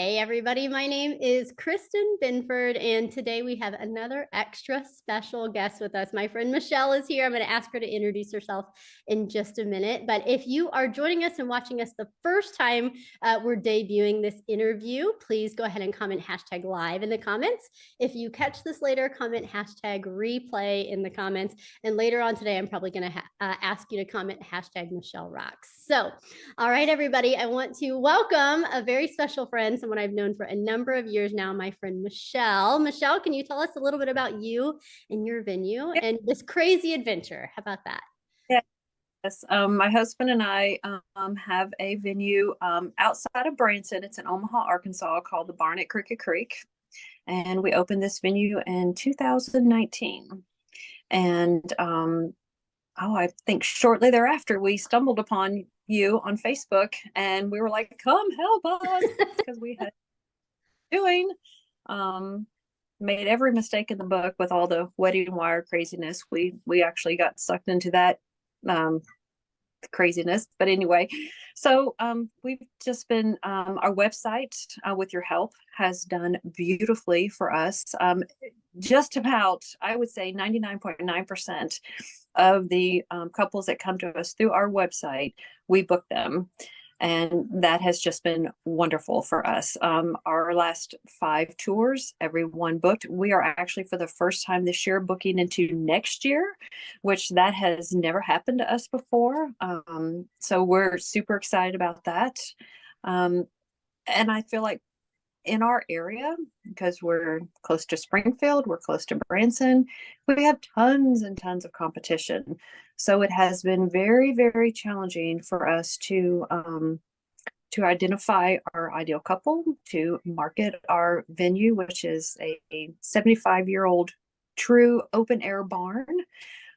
Hey everybody, my name is Kristen Binford, and today we have another extra special guest with us. My friend Michelle is here. I'm going to ask her to introduce herself in just a minute. But if you are joining us and watching us the first time we're debuting this interview, please go ahead and comment hashtag live in the comments. If you catch this later, comment hashtag replay in the comments. And later on today, I'm probably going to ask you to comment hashtag Michelle Rocks. So, all right, everybody, I want to welcome a very special friend, someone I've known for a number of years now, my friend Michelle. Michelle, can you tell us a little bit about you and your venue and this crazy adventure? How about that? Yes, my husband and I have a venue outside of Branson. It's in Omaha, Arkansas, called the Barn at Crooked Creek. And we opened this venue in 2019. And I think shortly thereafter, we stumbled upon you on Facebook and we were like, come help us, because we had doing made every mistake in the book with all the wedding wire craziness. We actually got sucked into that craziness. But anyway, so we've just been our website, with your help, has done beautifully for us. Just about, I would say, 99.9% of the couples that come to us through our website, we book them. And that has just been wonderful for us. Our last 5 tours, everyone booked. We are actually, for the first time this year, booking into next year, which that has never happened to us before. So we're super excited about that. And I feel like in our area, because we're close to Springfield, we're close to Branson, we have tons and tons of competition. So it has been very, very challenging for us to identify our ideal couple, to market our venue, which is a 75-year-old true open air barn.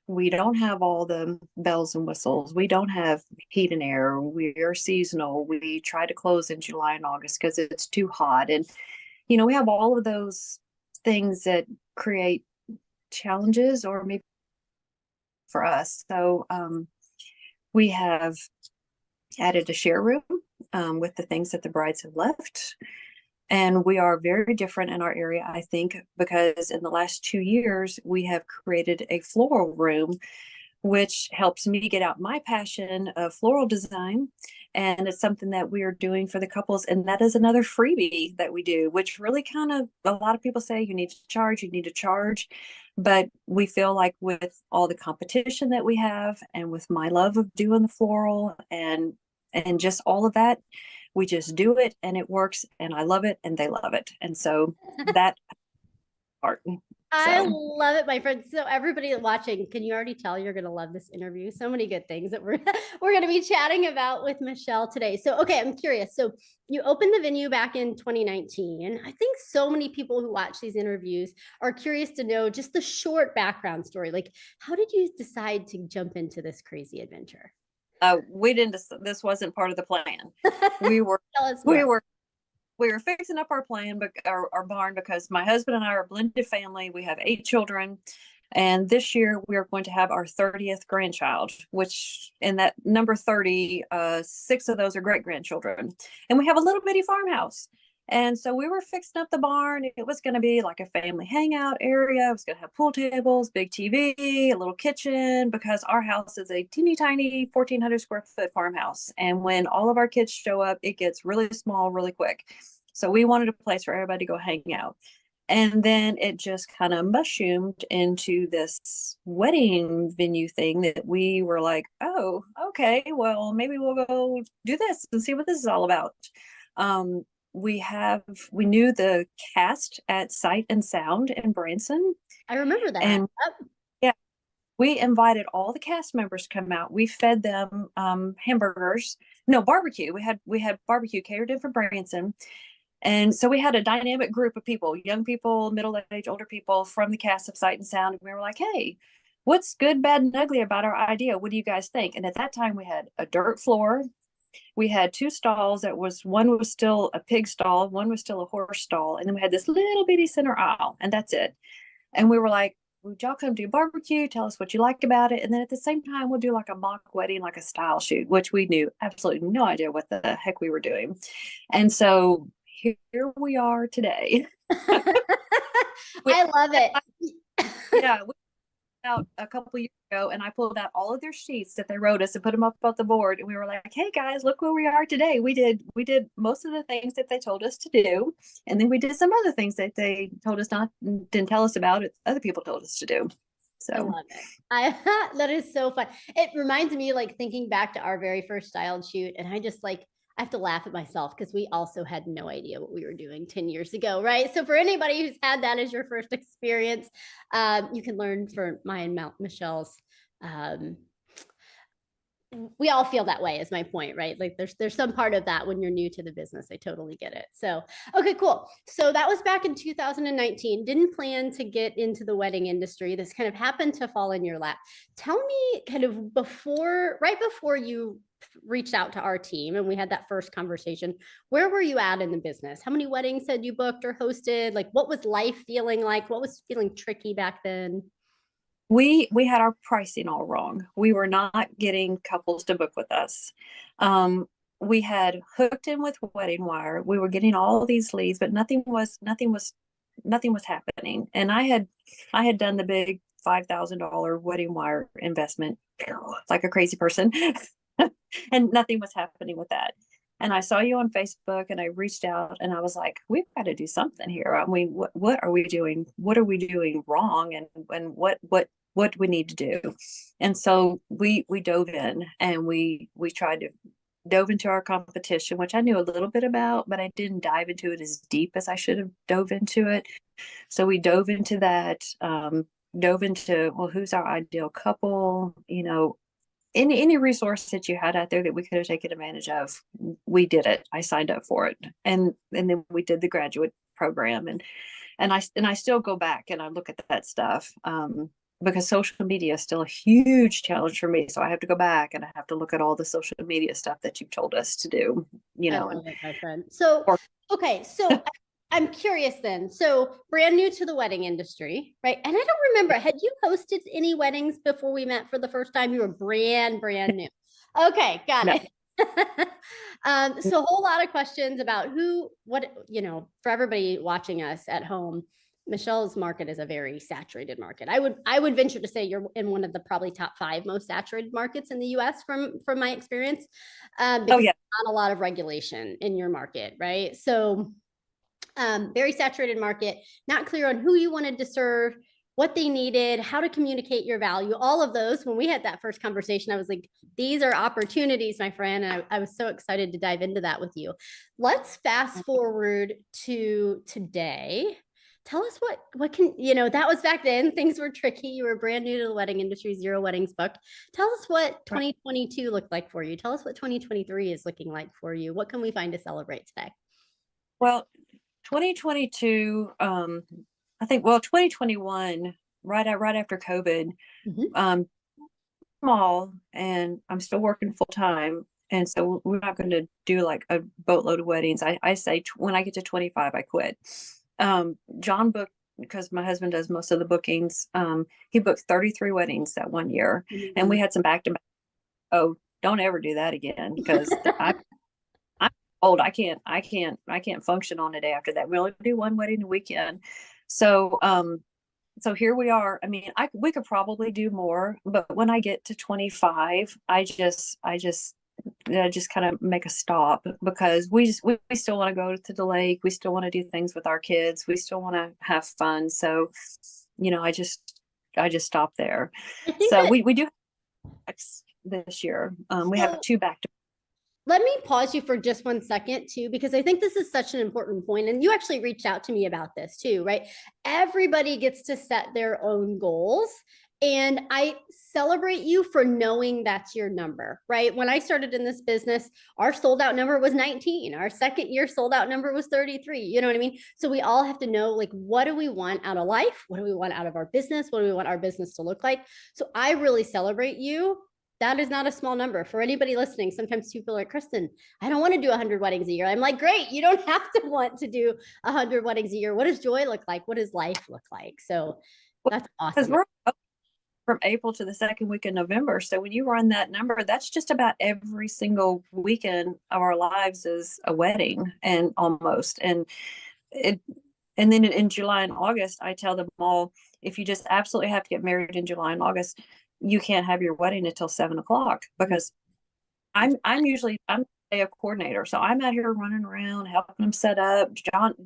We don't have all the bells and whistles. We don't have heat and air. We are seasonal. We try to close in July and August because it's too hot. And, we have all of those things that create challenges, or maybe for us. So we have added a share room with the things that the brides have left. And we are very different in our area, I think, because in the last 2 years, we have created a floral room, which helps me get out my passion of floral design. And it's something that we are doing for the couples. And that is another freebie that we do, which really kind of, a lot of people say you need to charge. But we feel like with all the competition that we have, and with my love of doing the floral and just all of that, we just do it and it works, and I love it and they love it. And so that part. I love it, my friend. So everybody watching, can you already tell you're going to love this interview? So many good things that we're going to be chatting about with Michelle today. So, okay, I'm curious. So you opened the venue back in 2019. And I think so many people who watch these interviews are curious to know just the short background story. Like, how did you decide to jump into this crazy adventure? We didn't, this wasn't part of the plan. We were, we were fixing up our plan, but our barn, because my husband and I are a blended family. We have 8 children. And this year we are going to have our 30th grandchild, which in that number 30, 6 of those are great grandchildren. And we have a little bitty farmhouse. And so we were fixing up the barn. It was going to be like a family hangout area. It was going to have pool tables, big TV, a little kitchen, because our house is a teeny tiny 1,400 square foot farmhouse. And when all of our kids show up, it gets really small really quick. So we wanted a place for everybody to go hang out. And then it just kind of mushroomed into this wedding venue thing that we were like, oh, okay, well, maybe we'll go do this and see what this is all about. We knew the cast at Sight and Sound in Branson. I remember that. And yeah, we invited all the cast members to come out. We fed them hamburgers, no, barbecue. We had barbecue catered in for Branson. And so we had a dynamic group of people, young people, middle-aged, older people from the cast of Sight and Sound. And we were like, hey, what's good, bad, and ugly about our idea? What do you guys think? And at that time, we had a dirt floor. We had 2 stalls. One was still a pig stall, one was still a horse stall. And then we had this little bitty center aisle, and that's it. And we were like, would y'all come do a barbecue? Tell us what you liked about it. And then at the same time, we'll do like a mock wedding, like a style shoot, which we knew absolutely no idea what the heck we were doing. And so here we are today. We, I love it. yeah, we out a couple years ago, and I pulled out all of their sheets that they wrote us and put them up on the board, and we were like, hey guys, look where we are today. We did most of the things that they told us to do, and then we did some other things that they told us not, didn't tell us about it, other people told us to do. I So love it. I that is so fun. It reminds me like thinking back to our very first styled shoot, and I just like I have to laugh at myself because we also had no idea what we were doing 10 years ago, right? So for anybody who's had that as your first experience, you can learn from my and Michelle's. Um, we all feel that way is my point, right? Like there's some part of that when you're new to the business. I totally get it. So, okay, cool. So that was back in 2019. Didn't plan to get into the wedding industry. This kind of happened to fall in your lap. Tell me kind of right before you reached out to our team and we had that first conversation, where were you at in the business? How many weddings had you booked or hosted? Like what was life feeling like? What was feeling tricky back then? we had our pricing all wrong. We were not getting couples to book with us. We had hooked in with Wedding Wire. We were getting all these leads, but nothing was happening. And I had done the big $5,000 Wedding Wire investment like a crazy person, and nothing was happening with that. And I saw you on Facebook, and I reached out, and I was like, we've got to do something here. I mean, what are we doing? What are we doing wrong? And what we need to do. And so we dove in, and we tried to dove into our competition, which I knew a little bit about, but I didn't dive into it as deep as I should have dove into it. So we dove into that, dove into, well, who's our ideal couple, any resource that you had out there that we could have taken advantage of. We did it. I signed up for it, and then we did the graduate program, and I still go back and I look at that stuff, because social media is still a huge challenge for me. So I have to go back and I have to look at all the social media stuff that you've told us to do, I love it, my friend. So, okay, so I'm curious then. So, brand new to the wedding industry, right? And I don't remember, had you hosted any weddings before we met for the first time? You were brand new. Okay, got no. it. So a whole lot of questions about for everybody watching us at home, Michelle's market is a very saturated market. I would venture to say you're in one of the probably top 5 most saturated markets in the US from my experience. Because yeah. not a lot of regulation in your market, right? So very saturated market, not clear on who you wanted to serve, what they needed, how to communicate your value, all of those. When we had that first conversation, I was like, these are opportunities, my friend. And I was so excited to dive into that with you. Let's fast forward to today. Tell us what can, that was back then. Things were tricky. You were brand new to the wedding industry, 0 weddings booked. Tell us what 2022 looked like for you. Tell us what 2023 is looking like for you. What can we find to celebrate today? Well, 2022, I think, well, 2021, right after COVID, small, and I'm still working full time. And so we're not going to do like a boatload of weddings. I say when I get to 25, I quit. John booked, because my husband does most of the bookings. He booked 33 weddings that one year, and we had some back to back. Oh, don't ever do that again, because I'm old. I can't function on a day after that. We only do one wedding a weekend. So, so here we are. I mean, we could probably do more, but when I get to 25, I just kind of make a stop, because we still want to go to the lake. We still want to do things with our kids. We still want to have fun. So, I just stop there. So we do this year. We have 2 back to. Let me pause you for just one second too, because I think this is such an important point. And you actually reached out to me about this too, right? Everybody gets to set their own goals. And I celebrate you for knowing that's your number, right? When I started in this business, our sold out number was 19. Our second year sold out number was 33. You know what I mean? So we all have to know, like, what do we want out of life? What do we want out of our business? What do we want our business to look like? So I really celebrate you. That is not a small number. For anybody listening, sometimes people are like, Kristen, I don't want to do 100 weddings a year. I'm like, great. You don't have to want to do 100 weddings a year. What does joy look like? What does life look like? So that's awesome. Because from April to the second week of November. So when you run that number, that's just about every single weekend of our lives is a wedding, and almost. It, and then in July and August, I tell them all, if you just absolutely have to get married in July and August, you can't have your wedding until 7 o'clock, because I'm a coordinator. So I'm out here running around, helping them set up.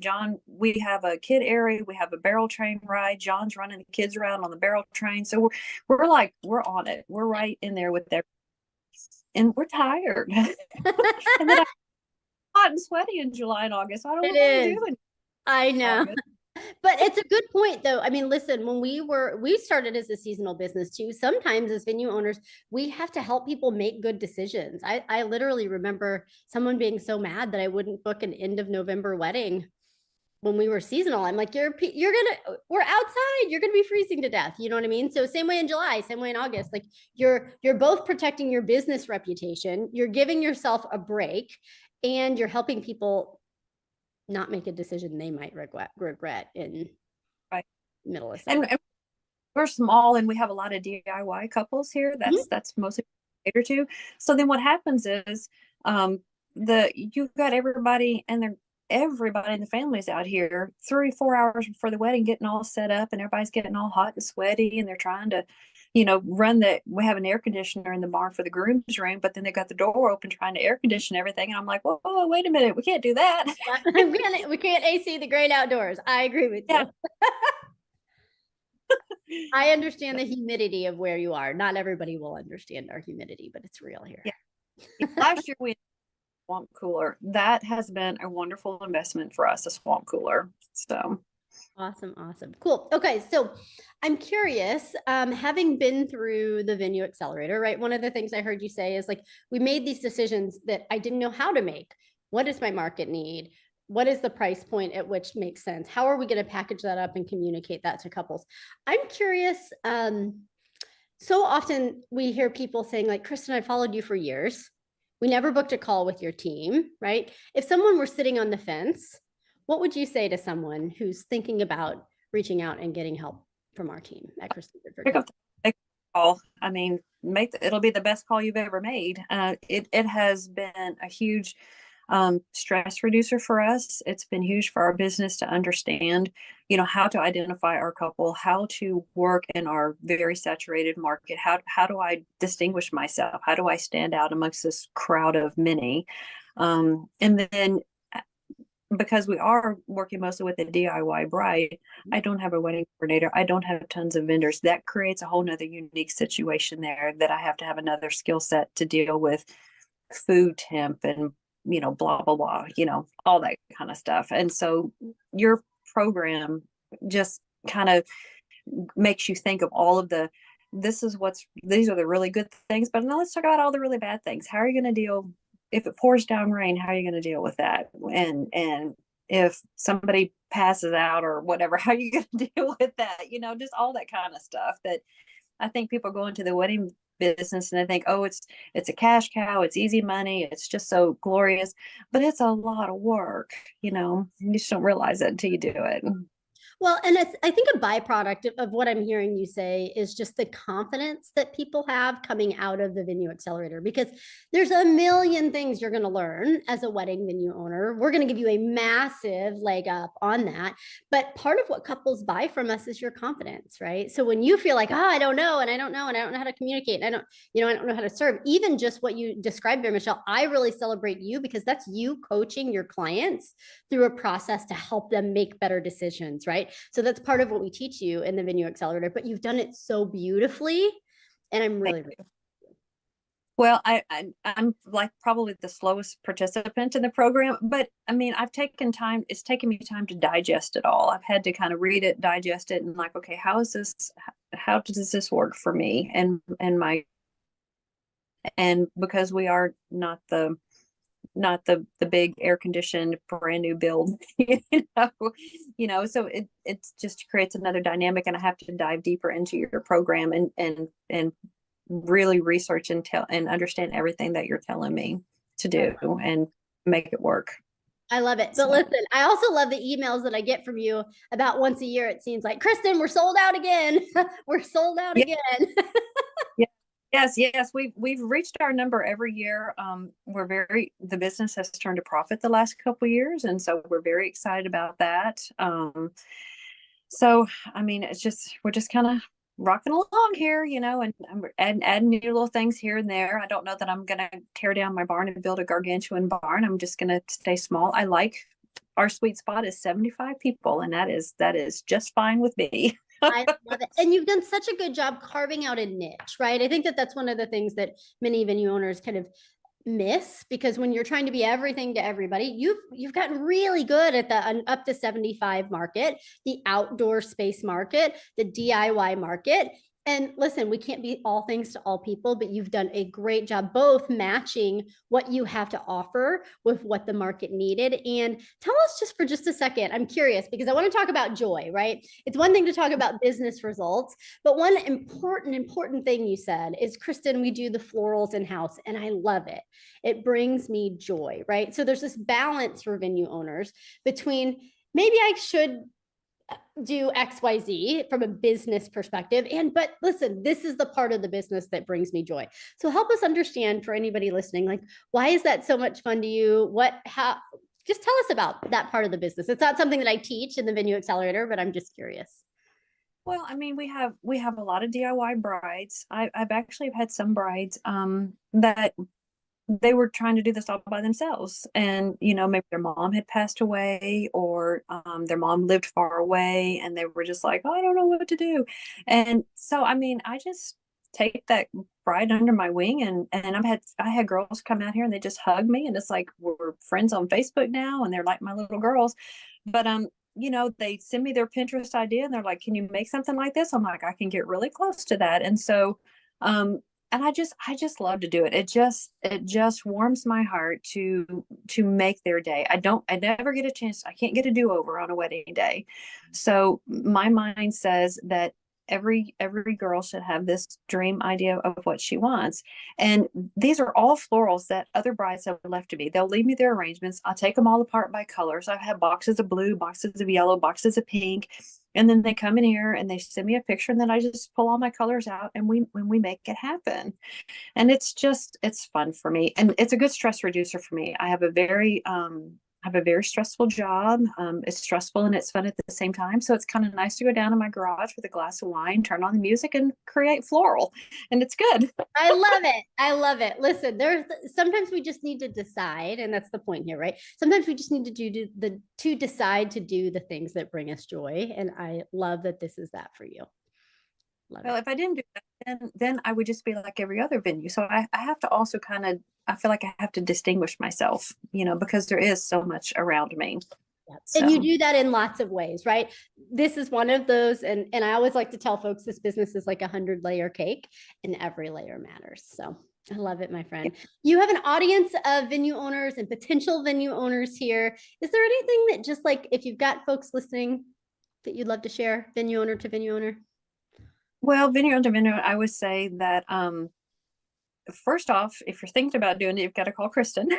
John, we have a kid area. We have a barrel train ride. John's running the kids around on the barrel train. So we're on it. We're right in there with them. And we're tired. And then I'm hot and sweaty in July and August. I don't It know what I'm is. doing. I know. But it's a good point though. I mean, listen, when we started as a seasonal business too, sometimes as venue owners, we have to help people make good decisions. I literally remember someone being so mad that I wouldn't book an end of November wedding when we were seasonal. I'm like, we're outside, you're gonna be freezing to death. You know what I mean? So same way in July, same way in August. Like you're both protecting your business reputation, you're giving yourself a break, and you're helping people not make a decision they might regret in Right. middle of summer. And we're small, and we have a lot of DIY couples here. Mhm. That's mostly cater to. So then what happens is, you've got everybody in the families out here 3 or 4 hours before the wedding, getting all set up, and everybody's getting all hot and sweaty, and they're trying to, we have an air conditioner in the barn for the groom's room, but then they got the door open trying to air condition everything. And I'm like, whoa, wait a minute, we can't do that. Yeah, we can't AC the great outdoors. I agree with you. I understand the humidity of where you are. Not everybody will understand our humidity, but it's real here. Yeah. Last year we had a swamp cooler. That has been a wonderful investment for us, a swamp cooler. So Awesome. Cool. Okay. So I'm curious, having been through the Venue Accelerator, right? One of the things I heard you say is like, we made these decisions that I didn't know how to make. What does my market need? What is the price point at which makes sense? How are we going to package that up and communicate that to couples? I'm curious. So often we hear people saying like, Kristen, I followed you for years. We never booked a call with your team, right? If someone were sitting on the fence, what would you say to someone who's thinking about reaching out and getting help from our team at Kristen Binford? pick up the call. I mean, it'll be the best call you've ever made. It has been a huge stress reducer for us. It's been huge for our business to understand, how to identify our couple, how to work in our very saturated market. How do I distinguish myself? How do I stand out amongst this crowd of many? And then, because we are working mostly with a DIY bride, I don't have a wedding coordinator. I don't have tons of vendors. That creates a whole nother unique situation there, that I have to have another skill set to deal with food temp and, blah, blah, blah, all that kind of stuff. And so your program just kind of makes you think of all of these are the really good things, but now let's talk about all the really bad things. How are you going to deal if it pours down rain? How are you going to deal with that? And if somebody passes out or whatever, how are you going to deal with that? Just all that kind of stuff that I think people go into the wedding business and they think, oh, it's a cash cow, it's easy money, it's just so glorious, but it's a lot of work. You just don't realize it until you do it. Well, and I think a byproduct of what I'm hearing you say is just the confidence that people have coming out of the Venue Accelerator, because there's a million things you're going to learn as a wedding venue owner. We're going to give you a massive leg up on that. But part of what couples buy from us is your confidence, right? So when you feel like, oh, I don't know, and I don't know, and I don't know how to communicate, and I don't know how to serve, even just what you described there, Michelle, I really celebrate you, because that's you coaching your clients through a process to help them make better decisions, right? So that's part of what we teach you in the Venue Accelerator, but you've done it so beautifully. And I'm really, well, I'm like probably the slowest participant in the program, but I mean, it's taken me time to digest it all. I've had to kind of read it, digest it, and like, okay, how does this work for me and because we are not the big air conditioned brand new build, so it just creates another dynamic, and I have to dive deeper into your program and really research and understand everything that you're telling me to do and make it work. I love it. But So, listen, I also love the emails that I get from you about once a year. It seems like, Kristen, we're sold out again. We're sold out yeah, again. yeah. Yes, we've reached our number every year. The business has turned a profit the last couple years, and so we're very excited about that. So I mean, we're just kind of rocking along here, and we're adding new little things here and there. I don't know that I'm gonna tear down my barn and build a gargantuan barn. I'm just gonna stay small. I like our sweet spot is 75 people, and that is just fine with me. I love it. And you've done such a good job carving out a niche, right? I think that that's one of the things that many venue owners kind of miss, because when you're trying to be everything to everybody, you've gotten really good at the up to 75 market, the outdoor space market, the DIY market. And listen, we can't be all things to all people, but you've done a great job both matching what you have to offer with what the market needed. And tell us just for just a second, I'm curious because I want to talk about joy, right? It's one thing to talk about business results, but one important thing you said is, Kristen, we do the florals in house, and I love it. It brings me joy, right? So there's this balance for venue owners between maybe I should do XYZ from a business perspective. But listen, this is the part of the business that brings me joy. So help us understand, for anybody listening, like, why is that so much fun to you? Just tell us about that part of the business. It's not something that I teach in the Venue Accelerator, but I'm just curious. Well, I mean, we have a lot of DIY brides. I've actually had some brides that they were trying to do this all by themselves, and maybe their mom had passed away, or their mom lived far away, and they were just like, oh, I don't know what to do. And so I mean, I just take that bride under my wing, and I had girls come out here and they just hug me, and it's like we're friends on Facebook now, and they're like my little girls. But they send me their Pinterest idea, and they're like, can you make something like this? I'm like, I can get really close to that. And so and I just love to do it. It just warms my heart to make their day. I never get a chance. I can't get a do-over on a wedding day. So my mind says that every girl should have this dream idea of what she wants. And these are all florals that other brides have left to me. They'll leave me their arrangements. I'll take them all apart by colors. I have boxes of blue, boxes of yellow, boxes of pink. And then they come in here and they send me a picture, and then I just pull all my colors out, and we make it happen. And it's fun for me, and it's a good stress reducer for me. I have a very stressful job. It's stressful and it's fun at the same time. So it's kind of nice to go down in my garage with a glass of wine, turn on the music, and create floral. And it's good. I love it. I love it. Listen, there's sometimes we just need to decide, and that's the point here, right? Sometimes we just need to decide to do the things that bring us joy. And I love that this is that for you. Love Well, it. if I didn't do that, then I would just be like every other venue. So I have to also I feel like I have to distinguish myself, because there is so much around me. Yep. And you So do that in lots of ways, right? This is one of those, and I always like to tell folks this business is like 100-layer cake, and every layer matters. So I love it, my yeah. friend. You have an audience of venue owners and potential venue owners here. Is there anything that, just like, if you've got folks listening, that you'd love to share, venue owner to venue owner? Well, venue on venue, I would say that first off, if you're thinking about doing it, you've got to call Kristen.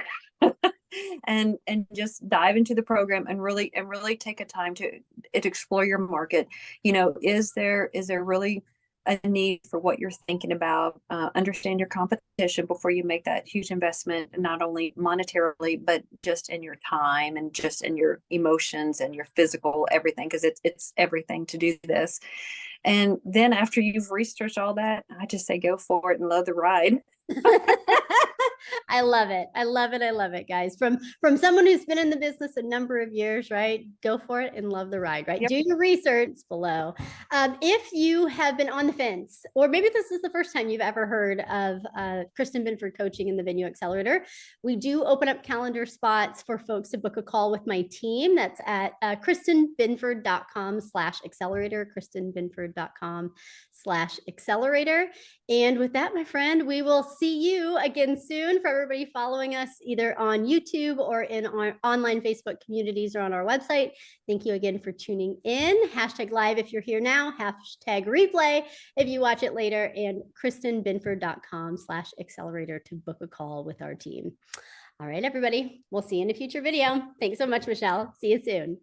and just dive into the program and really take a time to explore your market. Is there really a need for what you're thinking about? Understand your competition before you make that huge investment, not only monetarily but just in your time and just in your emotions and your physical everything, because it's everything to do this. And then after you've researched all that, I just say go for it and love the ride. I love it. I love it. I love it, guys. From someone who's been in the business a number of years, right? Go for it and love the ride, right? Yep. Do your research below. If you have been on the fence, or maybe this is the first time you've ever heard of Kristen Binford coaching in the Venue Accelerator, we do open up calendar spots for folks to book a call with my team. That's at kristenbinford.com/accelerator, kristenbinford.com/accelerator. And with that, my friend, we will see you again soon. For everybody following us either on YouTube or in our online Facebook communities or on our website, thank you again for tuning in. #live if you're here now, #replay if you watch it later, and kristenbinford.com/accelerator to book a call with our team. All right, everybody. We'll see you in a future video. Thanks so much, Michelle. See you soon.